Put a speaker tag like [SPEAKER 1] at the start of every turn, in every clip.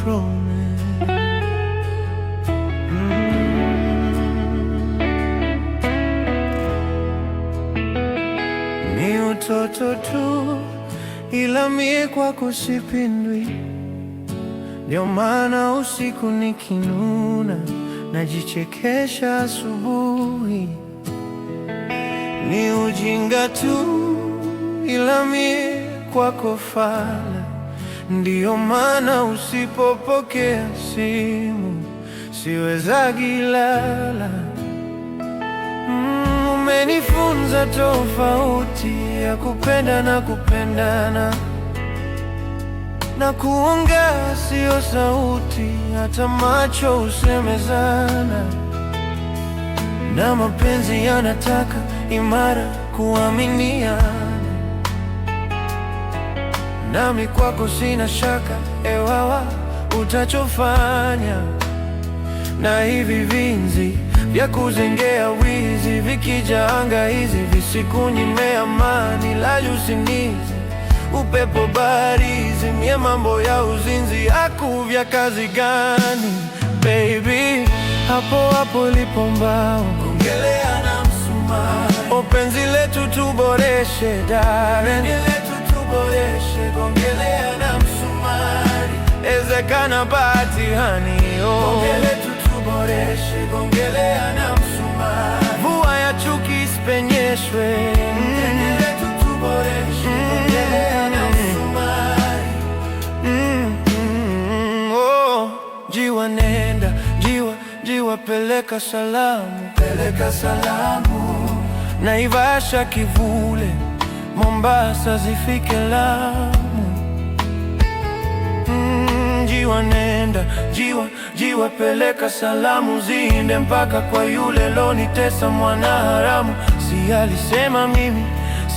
[SPEAKER 1] promise. Ni utoto tu, ila mie kwako sipindwi. Ndio maana usiku nikinuna, najichekesha asubuhi. Ni ujinga tu, ila mie kwako fala. Ndio maana usipopokea simu, siwezagi lala. Umenifunza tofauti ya kupenda na kupendana, na kuongea sio sauti, hata macho husemezana. Na mapenzi yanataka imara, kuaminiana. Nami kwako sina shaka, ewawa utachofanya. Na hivi vinzi vya kuzengea wizi, vikija anga hizi, visikunyime amani. Lali usinizi, upepo barizi, mie mambo ya uzinzi hakuvya kazi gani? Baby, hapo hapo lipo mbao, gongelea na msumari. Penzi letu tuboreshe darling, gongelea na msumari. Ezekana batihani, gongelea letu tuboreshe, gongelea na msumari. Mvua ya chuki isipenyeshwe, gongelea letu tuboreshe, gongelea na msumari. Jiwa nenda, jiwa peleka salamu, peleka salamu. Naivasha Kivule, Mombasa zifike Lamu. Jiwa nenda, jiwa peleka salamu, ziende mpaka kwa yule lonitesa mwana haramu. Si alisema mimi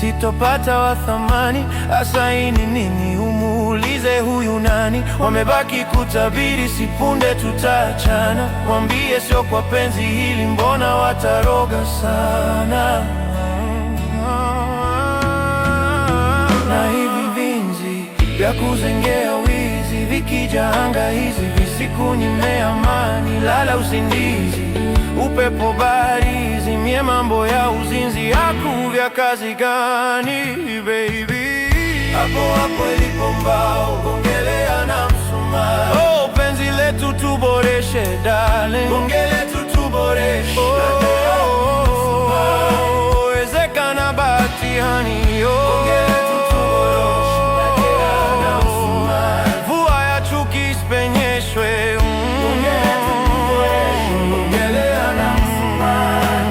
[SPEAKER 1] sitopata wa thamani, asaini nini? Umuulize huyu nani? Wamebaki kutabiri, sipunde tutaachana. Mwambie sio kwa penzi hili, mbona wataroga sana. Na hivi vinzi vya kuzengea wizi, vikija anga hizi, visikunyime amani. Lala usingizi, upepo barizi, mie mambo ya uzinzi hakuvya kazi gani? Baby, hapo hapo ilipo mbao, gongelea na msumari. Penzi letu tuboreshe darling, gongelea letu tuboreshe. Ezekana batihani, gongelea letu tuboreshe, gongelea na msumari. Mvua ya chuki isipenyeshwe, gongelea letu tuboreshe, gongelea na msumari.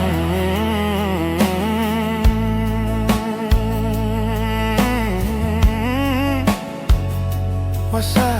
[SPEAKER 1] What's up?